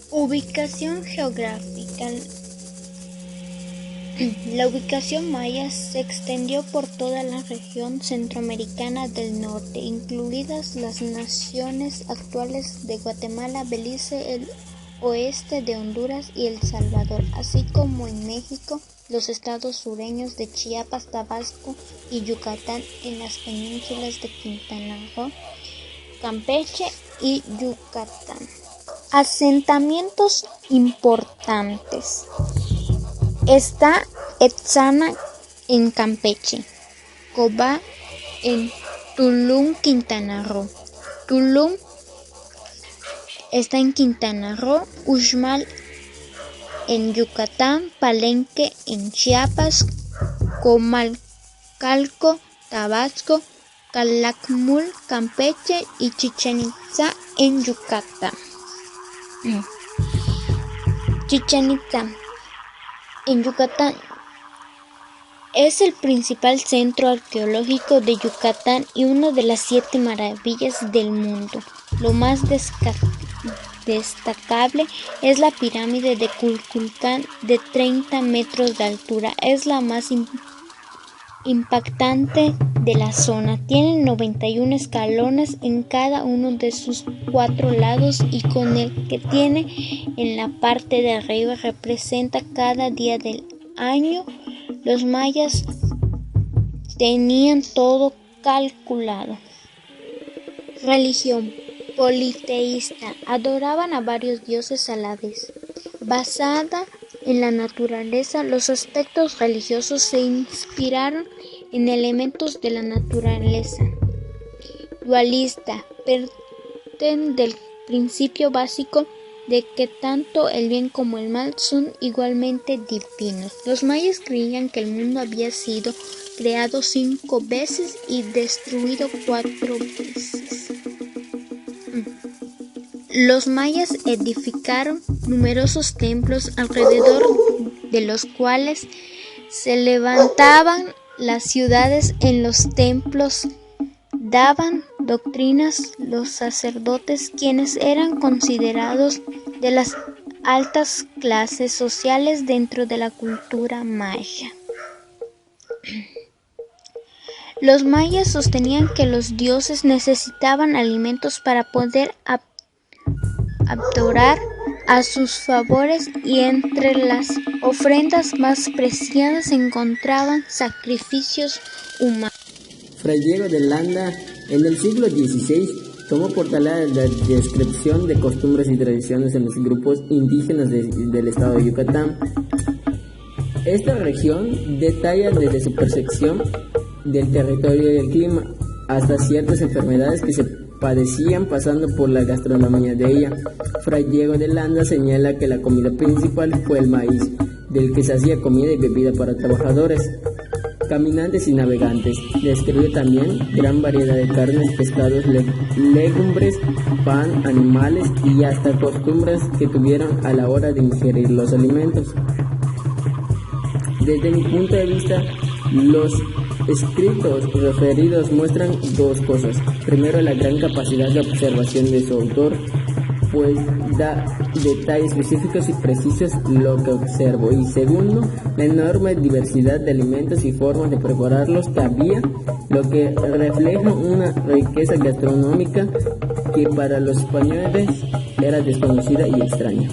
Ubicación geográfica. La ubicación maya se extendió por toda la región centroamericana del norte, incluidas las naciones actuales de Guatemala, Belice, el oeste de Honduras y El Salvador, así como en México, los estados sureños de Chiapas, Tabasco y Yucatán, en las penínsulas de Quintana Roo, Campeche y Yucatán. Asentamientos importantes. Está Etzana en Campeche, Cobá en Tulum, Quintana Roo. Tulum está en Quintana Roo, Uxmal en Yucatán, Palenque en Chiapas, Comalcalco, Tabasco, Calakmul, Campeche y Chichén Itzá en Yucatán. Chichén Itzá en Yucatán es el principal centro arqueológico de Yucatán y una de las 7 maravillas del mundo. Lo más destacable es la pirámide de Kukulcán de 30 metros de altura. Es la más impactante de la zona. Tiene 91 escalones en cada uno de sus 4 lados y con el que tiene en la parte de arriba representa cada día del año. Los mayas tenían todo calculado. Religión politeísta. Adoraban a varios dioses a la vez. Basada en la naturaleza, los aspectos religiosos se inspiraron en elementos de la naturaleza. Dualista. Parten del principio básico de que tanto el bien como el mal son igualmente divinos. Los mayas creían que el mundo había sido creado 5 veces y destruido 4 veces. Los mayas edificaron numerosos templos alrededor de los cuales se levantaban las ciudades. En los templos daban doctrinas los sacerdotes, quienes eran considerados de las altas clases sociales dentro de la cultura maya. Los mayas sostenían que los dioses necesitaban alimentos para poder adorar a sus favores, y entre las ofrendas más preciadas se encontraban sacrificios humanos. Fray Diego de Landa, en el siglo XVI, tomó por tarea la descripción de costumbres y tradiciones en los grupos indígenas del estado de Yucatán. Esta región detalla desde su percepción del territorio y el clima hasta ciertas enfermedades que se padecían, pasando por la gastronomía de ella. Fray Diego de Landa señala que la comida principal fue el maíz, del que se hacía comida y bebida para trabajadores, caminantes y navegantes. Describe también gran variedad de carnes, pescados, legumbres, pan, animales y hasta costumbres que tuvieron a la hora de ingerir los alimentos. Desde mi punto de vista, los escritos referidos muestran 2 cosas. Primero, la gran capacidad de observación de su autor, pues da detalles específicos y precisos lo que observo. Y segundo, la enorme diversidad de alimentos y formas de prepararlos que había, lo que refleja una riqueza gastronómica que para los españoles era desconocida y extraña.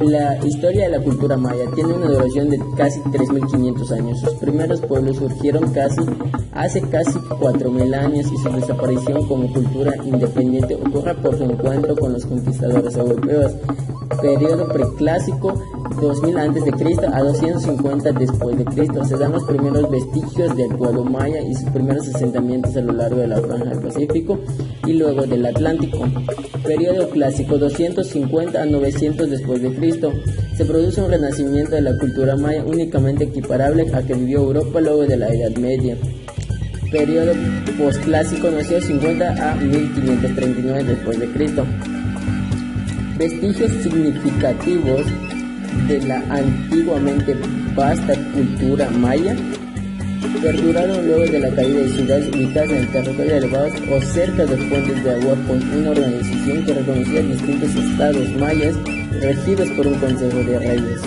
La historia de la cultura maya tiene una duración de casi 3.500 años. Sus primeros pueblos surgieron hace casi 4.000 años y su desaparición como cultura independiente ocurre por su encuentro con los conquistadores europeos. Periodo preclásico, 2000 a.C. a 250 después de Cristo, se dan los primeros vestigios del pueblo maya y sus primeros asentamientos a lo largo de la franja del Pacífico y luego del Atlántico. Periodo clásico, 250 a 900 después de Cristo, se produce un renacimiento de la cultura maya únicamente equiparable a que vivió Europa luego de la Edad Media. Periodo posclásico, 950 a 1539 después de Cristo. Vestigios significativos de la antiguamente vasta cultura maya. Perduraron luego de la caída de ciudades ubicadas en territorios elevados o cerca de fuentes de agua, con una organización que reconocía distintos estados mayas regidos por un consejo de reyes.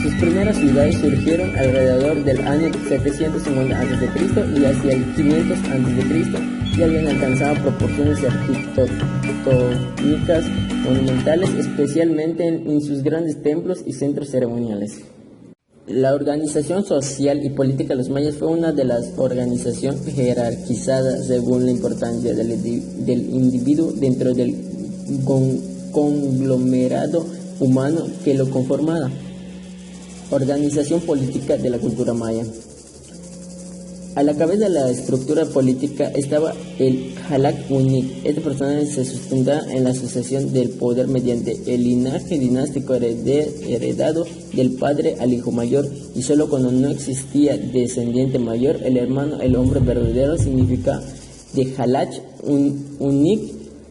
Sus primeras ciudades surgieron alrededor del año 750 a.C. y hacia el 500 a.C. y habían alcanzado proporciones arquitectónicas monumentales, especialmente en sus grandes templos y centros ceremoniales. La organización social y política de los mayas fue una de las organizaciones jerarquizadas según la importancia del individuo dentro del conglomerado humano que lo conformaba. Organización política de la cultura maya. A la cabeza de la estructura política estaba el Jalak Unik. Este personaje se sustentaba en la asociación del poder mediante el linaje dinástico heredado del padre al hijo mayor, y solo cuando no existía descendiente mayor, el hombre verdadero significa de Jalak Unik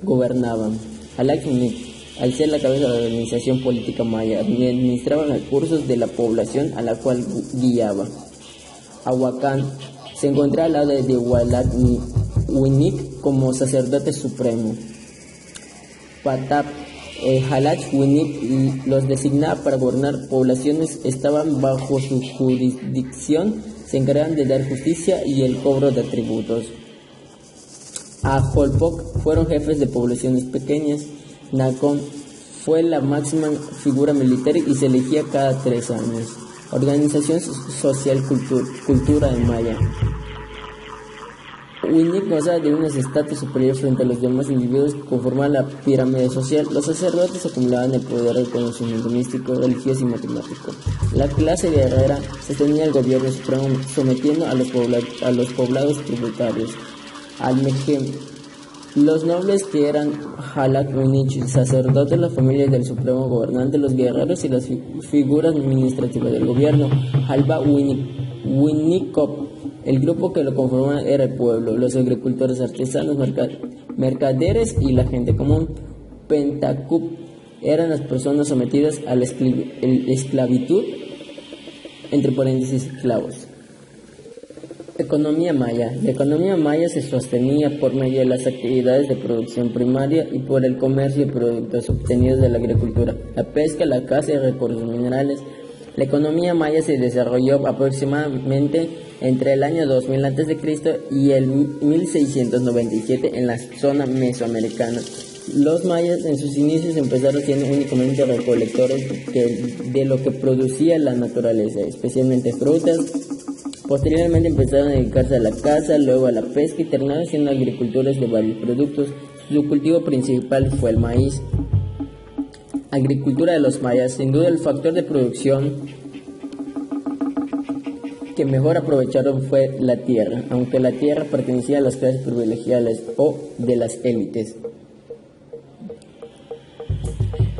gobernaba. Jalak Unik, al ser la cabeza de la organización política maya, administraba recursos de la población a la cual guiaba. Ahuacán se encuentra al lado de Jalak Unik como sacerdote supremo. Patap, Jalak Unik los designaba para gobernar poblaciones, estaban bajo su jurisdicción, se encargaban de dar justicia y el cobro de tributos. Ajolpok fueron jefes de poblaciones pequeñas. Nacón fue la máxima figura militar y se elegía cada 3 años. Organización social cultura en maya. Unik gozaba de un estatus superior frente a los demás individuos que conformaban la pirámide social. Los sacerdotes acumulaban el poder del conocimiento místico, religioso y matemático. La clase guerrera sostenía el gobierno supremo, sometiendo a los poblados tributarios. Al-Mejem. Los nobles, que eran Jalak Unik, sacerdotes, las familias del supremo gobernante, los guerreros y las figuras administrativas del gobierno. Halba Unikop. El grupo que lo conformaba era el pueblo, los agricultores, artesanos, mercaderes y la gente común. Pentacup eran las personas sometidas a la esclavitud, entre paréntesis, esclavos. Economía maya. La economía maya se sostenía por medio de las actividades de producción primaria y por el comercio de productos obtenidos de la agricultura, la pesca, la caza y recursos minerales. La economía maya se desarrolló aproximadamente entre el año 2000 a.C. y el 1697 en la zona mesoamericana. Los mayas en sus inicios empezaron siendo únicamente recolectores de lo que producía la naturaleza, especialmente frutas. Posteriormente empezaron a dedicarse a la caza, luego a la pesca y terminaron siendo agricultores de varios productos. Su cultivo principal fue el maíz. Agricultura de los mayas. Sin duda el factor de producción que mejor aprovecharon fue la tierra, aunque la tierra pertenecía a las clases privilegiadas o de las élites.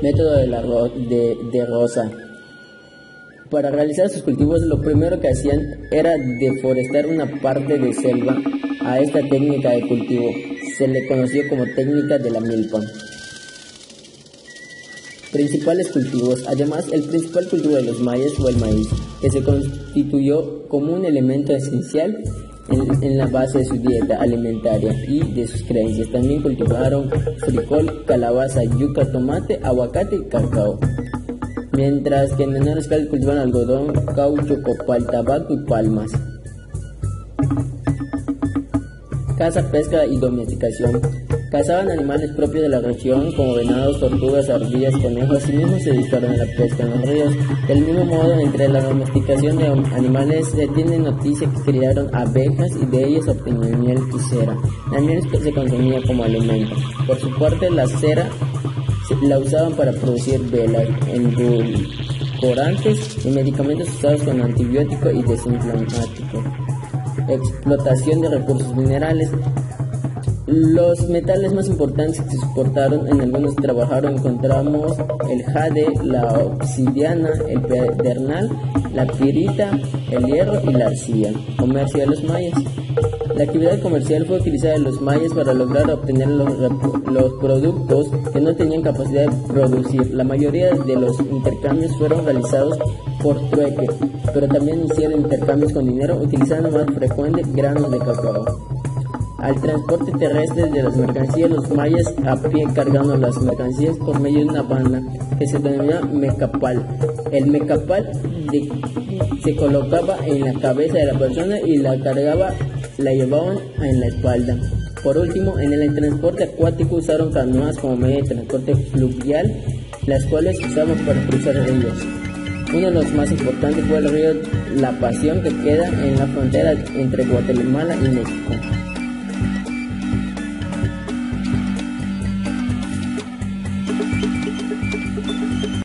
Método de roza. Para realizar sus cultivos, lo primero que hacían era deforestar una parte de selva. A esta técnica de cultivo se le conoció como técnica de la milpa. Principales cultivos. Además, el principal cultivo de los mayas fue el maíz, que se constituyó como un elemento esencial en la base de su dieta alimentaria y de sus creencias. También cultivaron frijol, calabaza, yuca, tomate, aguacate y cacao. Mientras que en menor escala cultivaron algodón, caucho, copal, tabaco y palmas. Caza, pesca y domesticación. Cazaban animales propios de la región como venados, tortugas, ardillas, conejos. Asimismo se dedicaron a la pesca en los ríos. Del mismo modo, entre la domesticación de animales se tiene noticia que criaron abejas y de ellas obtenían miel y cera. La miel se consumía como alimento. Por su parte, la cera la usaban para producir velas, endulcorantes y medicamentos usados con antibiótico y desinflamativo. Explotación de recursos minerales. Los metales más importantes que se exportaron, en algunos trabajaron, encontramos el jade, la obsidiana, el pedernal, la pirita, el hierro y la arcilla. Comercio de los mayas. La actividad comercial fue utilizada de los mayas para lograr obtener los productos que no tenían capacidad de producir. La mayoría de los intercambios fueron realizados por trueque, pero también hicieron intercambios con dinero utilizando más frecuente granos de cacao. Al transporte terrestre de las mercancías, los mayas a pie cargando las mercancías por medio de una banda que se denomina mecapal. El mecapal se colocaba en la cabeza de la persona y la llevaban en la espalda. Por último, en el transporte acuático usaron canoas como medio de transporte fluvial, las cuales usaban para cruzar ríos. Uno de los más importantes fue el río La Pasión, que queda en la frontera entre Guatemala y México.